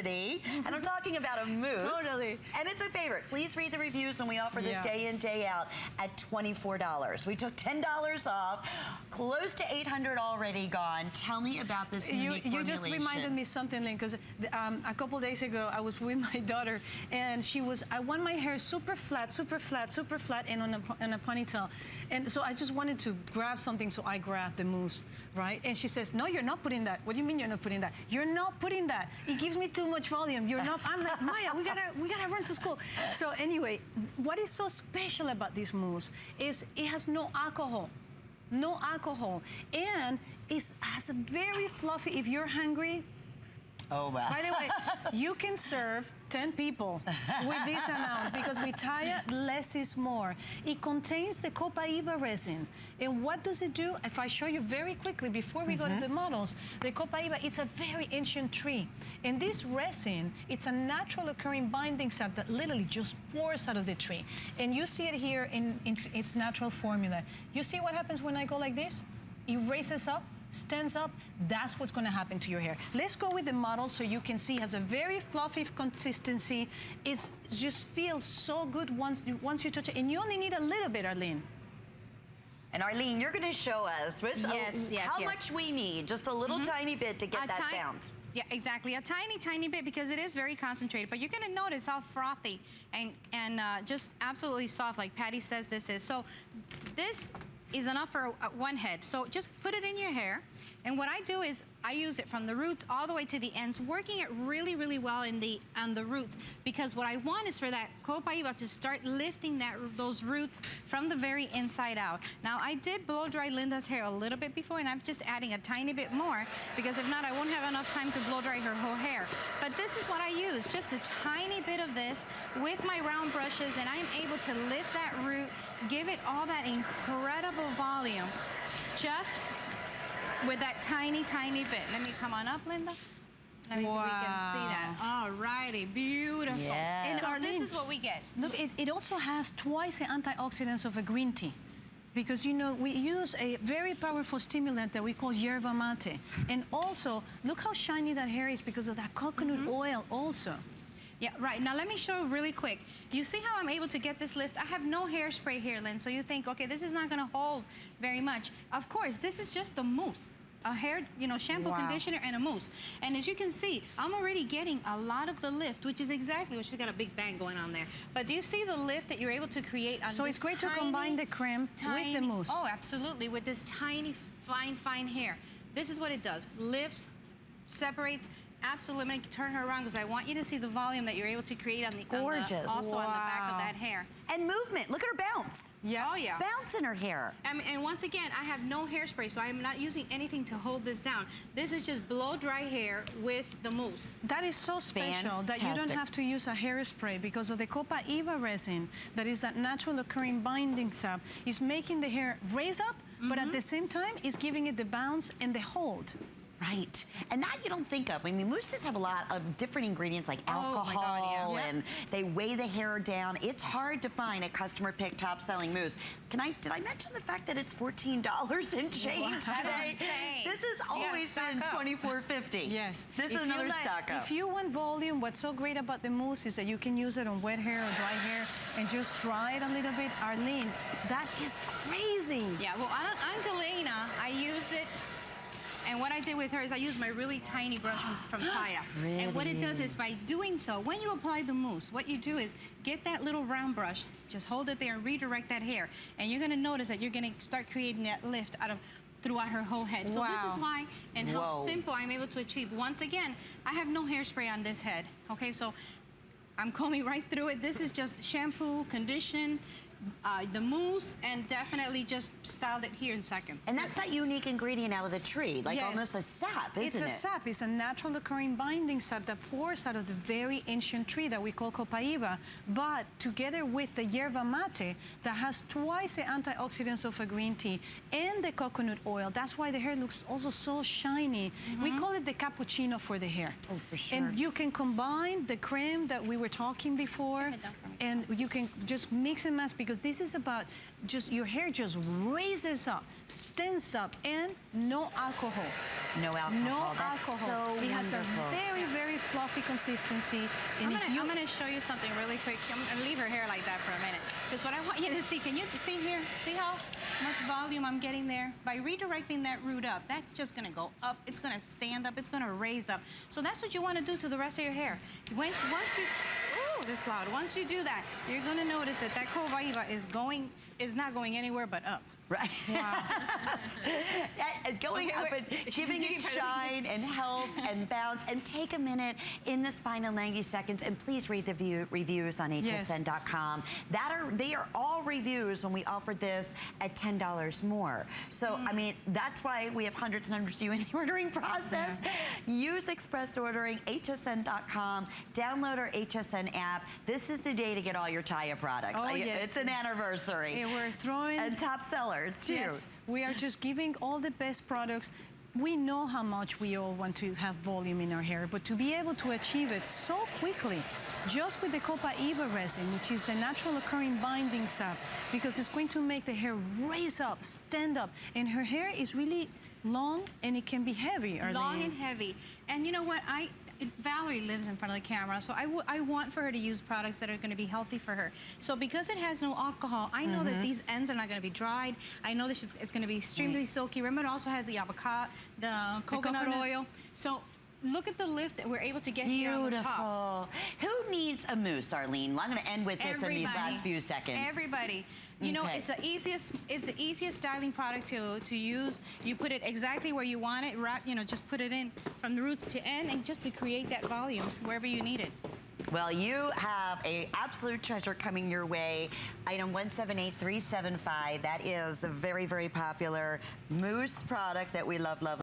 quantity, and I'm talking about a mousse. Totally. And it's a favorite. Please read the reviews when we offer this day in, day out at $24. We took $10 off, close to $800 already gone. Tell me about this unique formulation. You just reminded me something, Lynn, because a couple days ago I was with my daughter, and I want my hair super flat, super flat, super flat, and on a ponytail. And so I just wanted to grab something, so I grabbed the mousse, right? And she says, no, you're not putting that. What do you mean you're not putting that? You're not putting that. It gives me too much volume. You're not. I'm like, Maya, we gotta run to school. So anyway, what is so special about this mousse is it has no alcohol. No alcohol. And it has a very fluffy, if you're hungry, oh, wow. By the way, you can serve 10 people with this amount, because with Taya, less is more. It contains the Copaiba resin. And what does it do? If I show you very quickly before we go to the models, the Copaiba, it's a very ancient tree. And this resin, it's a natural occurring binding sap that literally just pours out of the tree. And you see it here in its natural formula. You see what happens when I go like this? It raises up, stands up. That's what's going to happen to your hair. Let's go with the model so you can see it has a very fluffy consistency. It just feels so good once you touch it. And you only need a little bit, Arlene. And Arlene, you're going to show us how much we need, just a little tiny bit to get that bounce. Yeah, exactly. A tiny, tiny bit, because it is very concentrated. But you're going to notice how frothy and just absolutely soft, like Patty says this is. So this is enough for one head. So just put it in your hair. And what I do is I use it from the roots all the way to the ends, working it really, really well on the roots, because what I want is for that Copaiba to start lifting those roots from the very inside out. Now, I did blow dry Linda's hair a little bit before, and I'm just adding a tiny bit more, because if not, I won't have enough time to blow dry her whole hair. But this is what I use, just a tiny bit of this with my round brushes, and I'm able to lift that root, give it all that incredible volume, just with that tiny, tiny bit. Let me come on up, Linda. Let me see if we can see that. All righty, beautiful. Yes. And so this is what we get. Look, it also has twice the antioxidants of a green tea. Because, you know, we use a very powerful stimulant that we call yerba mate. And also, look how shiny that hair is because of that coconut oil also. Yeah, right. Now, let me show you really quick. You see how I'm able to get this lift? I have no hairspray here, Lynn. So you think, okay, this is not going to hold very much. Of course, this is just the mousse. A hair, you know, shampoo, conditioner, and a mousse. And as you can see, I'm already getting a lot of the lift, which is exactly what she's got a big bang going on there. But do you see the lift that you're able to create on So it's great to combine the creme with the mousse. Oh, absolutely, with this tiny, fine, fine hair. This is what it does. Lifts, separates. Absolutely, I'm going to turn her around because I want you to see the volume that you're able to create on the gorgeous. Also on the back of that hair. And movement. Look at her bounce. Yeah. Oh, yeah. Bounce in her hair. And once again, I have no hairspray, so I'm not using anything to hold this down. This is just blow dry hair with the mousse. That is so special that you don't have to use a hairspray because of the Copaiba resin, that is that natural occurring binding sap, is making the hair raise up, but at the same time, is giving it the bounce and the hold. Right. And that you don't think of. I mean, mousses have a lot of different ingredients like alcohol, and they weigh the hair down. It's hard to find a customer pick top selling mousse. Did I mention the fact that it's $14 and change today? This has always been $24.50. Yes. This is another stock up. If you want volume, what's so great about the mousse is that you can use it on wet hair or dry hair and just dry it a little bit. Arlene, that is crazy. Yeah, well, on Galena, I use it. And what I did with her is I used my really tiny brush from Taya. And what it does is by doing so, when you apply the mousse, what you do is get that little round brush, just hold it there and redirect that hair. And you're going to notice that you're going to start creating that lift throughout her whole head. So this is why and how simple I'm able to achieve. Once again, I have no hairspray on this head. Okay, so I'm combing right through it. This is just shampoo, condition, the mousse, and definitely just styled it here in seconds. And that's that unique ingredient out of the tree, like almost a sap, isn't it? It's a sap. It's a natural occurring binding sap that pours out of the very ancient tree that we call Copaiba, but together with the yerba mate that has twice the antioxidants of a green tea and the coconut oil. That's why the hair looks also so shiny. We call it the cappuccino for the hair. Oh, for sure. And you can combine the creme that we were talking before and you can just mix and match, because this is about just your hair just raises up, stands up, and no alcohol. No alcohol. No That's alcohol. So it has wonderful. a very, very fluffy consistency. And I'm gonna show you something really quick. I'm gonna leave her hair like that for a minute. Because what I want you to see, can you see here? See how much volume I'm getting there? By redirecting that root up, that's just gonna go up. It's gonna stand up. It's gonna raise up. So that's what you want to do to the rest of your hair. Once you, ooh, that's loud. Once you do that, you're gonna notice that that Copaiba is not going anywhere but up. Right. Wow. Going up and giving it shine and health and bounce. And take a minute in this final 90 seconds and please read the reviews on hsn.com. They are all reviews when we offered this at $10 more. So, I mean, that's why we have hundreds and hundreds of you in the ordering process. Use express ordering, hsn.com. Download our HSN app. This is the day to get all your Taya products. Oh, yes. It's an anniversary. And we're throwing... And top sellers, too. Yes, we are just giving all the best products. We know how much we all want to have volume in our hair, but to be able to achieve it so quickly, just with the Copaiba resin, which is the natural occurring binding sap, because it's going to make the hair raise up, stand up, and her hair is really long and it can be heavy. Long and heavy. And you know what? Valerie lives in front of the camera, so I want for her to use products that are going to be healthy for her. So because it has no alcohol, I know that these ends are not going to be dried. I know that it's going to be extremely silky. Remember, it also has the avocado, the coconut oil. So look at the lift that we're able to get here on the top. Beautiful. Who needs a mousse, Arlene? I'm going to end with this in these last few seconds. Everybody. You know, it's the easiest styling product to use. You put it exactly where you want it. Just put it in from the roots to end, and just to create that volume wherever you need it. Well, you have an absolute treasure coming your way. Item 178375. That is the very, very popular mousse product that we love, love.